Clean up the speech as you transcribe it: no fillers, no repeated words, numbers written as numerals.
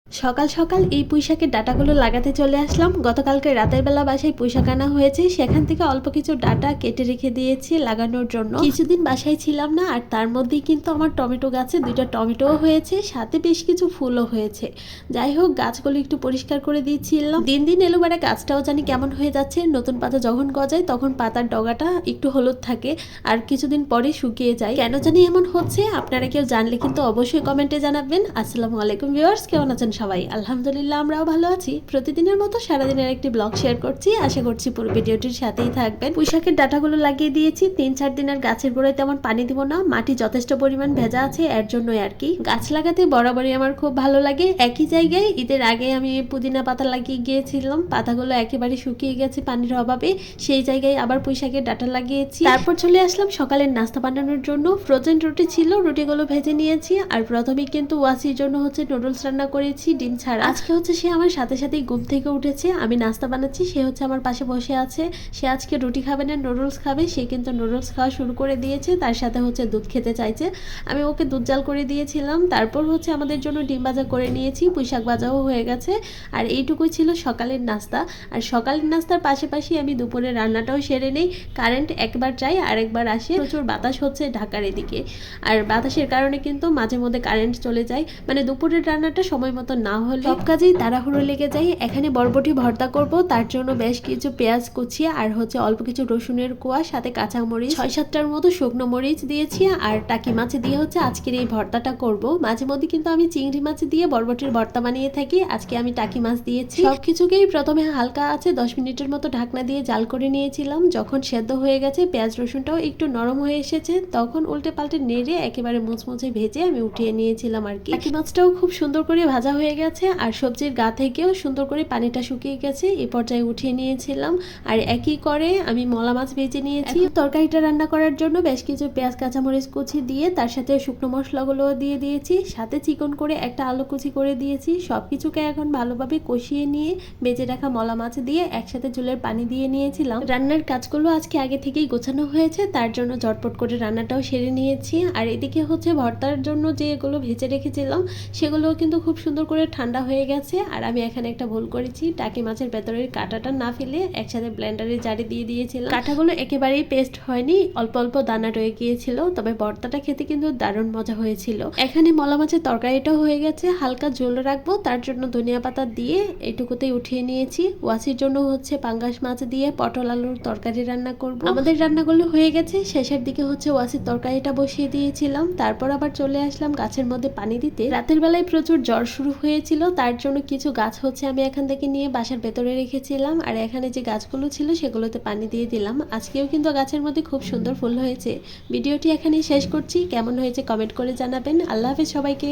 সকাল সকাল এই পুঁইশাকের ডাঁটাগুলো লাগাতে চলে আসলাম। গতকালকে রাতের বেলা বাসায় পুঁইশাক আনা হয়েছে, সেখান থেকে অল্প কিছু ডাঁটা কেটে রেখে দিয়েছি লাগানোর জন্য। কিছুদিন বাসায় ছিলাম না, আর তার মধ্যেই কিন্তু আমার টমেটো গাছে 2টা টমেটোও হয়েছে, সাথে বেশ কিছু ফুলও হয়েছে। যাই হোক, গাছগুলো একটু পরিষ্কার করে দিয়েছিলাম। দিন দিন এলোবারে গাছটাও জানি কেমন হয়ে যাচ্ছে। নতুন পাতা যখন গজায় তখন পাতার ডগাটা একটু হলুদ থাকে, আর কিছুদিন পরে শুকিয়ে যায়। কেন জানি এমন হচ্ছে, আপনারা কেউ জানলে কিন্তু অবশ্যই কমেন্টে জানাবেন। আসসালামু আলাইকুম ভিউয়ার্স, কেমন আছেন সবাই? আলহামদুলিল্লাহ, আমরাও ভালো আছি। প্রতিদিনের মতো সারাদিনের একটি ব্লগ শেয়ার করছি, আশা করছি পুরো ভিডিওটির সাথেই থাকবেন। পুঁইশাকের ডাঁটাগুলো লাগিয়ে দিয়েছি। 3-4 দিনের গাছের গোড়ায় তেমন পানি দিব না, মাটি যথেষ্ট পরিমাণ ভেজা আছে, এর জন্যই আর কি। গাছ লাগাতে বরাবরই আমার খুব ভালো লাগে। একই জায়গায় ঈদের আগে আমি পুদিনা পাতা লাগিয়ে গিয়েছিলাম, পাতাগুলো একেবারে শুকিয়ে গেছে পানির অভাবে। সেই জায়গায় আবার পুঁইশাকের ডাঁটা লাগিয়েছি। তারপর চলে আসলাম সকালের নাস্তা বানানোর জন্য। ফ্রোজেন রুটি ছিল, রুটিগুলো ভেজে নিয়েছি। আর প্রথমে কিন্তু ওয়াসির জন্য নুডলস রান্না করেছি ডিম ছাড়া। আজকে সে আমার সাথে সাথেই ঘুম থেকে উঠেছে, আমি নাস্তা বানাচ্ছি, সে আমার পাশে বসে আছে। সে আজকে রুটি খাবে না, নুডলস খাবে। সে কিন্তু নুডলস খাওয়া শুরু করে দিয়েছে, তার সাথে দুধ খেতে চাইছে। আমি ওকে দুধ জাল করে দিয়েছিলাম। তারপর আমাদের জন্য ডিম ভাজা করে নিয়েছি, পুঁইশাক ভাজাও হয়ে গেছে। আর এইটুকুই ছিল সকালের নাস্তা। আর সকালের নাস্তার পাশাপাশি আমি দুপুরের রান্নাটাও সেরে নেই। কারেন্ট একবার যায় আর একবার আসে, প্রচুর বাতাস হচ্ছে ঢাকার এদিকে। আর বাতাসের কারণে কিন্তু মাঝে মধ্যে কারেন্ট চলে যায়, মানে দুপুরের রান্নাটা সময় মতো না হলে সব কাজেই তাড়াহুড়ো লেগে যায়। এখানে বরবটি ভর্তা করব, তার জন্য বেশ কিছু পেঁয়াজ কুচিয়ে আর অল্প কিছু রসুনের কোয়া, সাথে কাঁচামরিচ 6-7টার মতো শুকনো মরিচ দিয়েছি। আর টাকি মাছ দিয়ে আজকের এই ভর্তাটা করব। মাঝে মধ্যে কিন্তু আমি চিংড়ি মাছ দিয়ে বরবটির ভর্তা বানিয়ে থাকি, আজকে আমি টাকি মাছ দিয়েছি। সবকিছুকেই প্রথমে হালকা আছে 10 মিনিটের মতো ঢাকনা দিয়ে জাল করে নিয়েছিলাম। যখন সেদ্ধ হয়ে গেছে, পেঁয়াজ রসুনটাও একটু নরম হয়ে এসেছে, তখন উল্টে পাল্টে নেড়ে একেবারে মুচমুচে ভেজে আমি উঠিয়ে নিয়েছিলাম আর কি। টাকি মাছটাও খুব সুন্দর করে ভাজা হয়ে গেছে, আর সবজির গা থেকেও সুন্দর করে পানিটা শুকিয়ে গেছে। এই পর্যায়ে উঠিয়ে নিয়েছিলাম। আর একই করে আমি মলা মাছ ভেজে নিয়েছি। তরকারিটা রান্না করার জন্য বেশ কিছু পেঁয়াজ কাঁচামরিচ কুচি দিয়ে তার সাথে শুকনো মশলাগুলো দিয়ে দিয়েছি, সাথে চিকন করে একটা আলু কুচি করে দিয়েছি। সবকিছুকে এখন ভালোভাবে কষিয়ে নিয়ে ভেজে রাখা মলা মাছ দিয়ে একসাথে ঝোলের পানি দিয়ে নিয়েছিলাম। রান্নার কাজগুলো আজকে আগে থেকেই গোছানো হয়েছে, তার জন্য ঝটপট করে রান্নাটাও সেরে নিয়েছি। আর এদিকে ভর্তার জন্য যেগুলো ভেজে রেখেছিলাম সেগুলোও কিন্তু খুব সুন্দর করে ঠান্ডা হয়ে গেছে। আর আমি এখানে একটা ভুল করেছি, টাকি মাছের ভেতরের কাঁটাটা না ফেলে একসাথে ব্লেন্ডারের জারে দিয়ে দিয়েছিলাম। কাঁটাগুলো একেবারেই পেস্ট হয়নি, অল্প অল্প দানা রয়ে গিয়েছিল, তবে ভর্তাটা খেতে কিন্তু দারুণ মজা হয়েছিল। এখানে মলা মাছের তরকারিটাও হয়ে গেছে, হালকা ঝোল রাখবো, তার জন্য ধনিয়া পাতা দিয়ে এটুকুতেই উঠিয়ে নিয়েছি। ওয়াসির জন্য পাঙ্গাস মাছ দিয়ে পটল আলুর তরকারি রান্না করব। আমাদের রান্নাগুলো হয়ে গেছে, শেষের দিকে ওয়াসির তরকারিটা বসিয়ে দিয়েছিলাম। তারপর আবার চলে আসলাম গাছের মধ্যে পানি দিতে। রাতের বেলায় প্রচুর জ্বর শুরু হয়েছিল, তার জন্য কিছু গাছ আমি এখান থেকে নিয়ে বাসার ভেতরে রেখেছিলাম। আর এখানে যে গাছগুলো ছিল সেগুলোতে পানি দিয়ে দিলাম। আজকেও কিন্তু গাছের মধ্যে খুব সুন্দর ফুল হয়েছে। ভিডিওটি এখানেই শেষ করছি, কেমন হয়েছে কমেন্ট করে জানাবেন। আল্লাহ হাফেজ সবাইকে।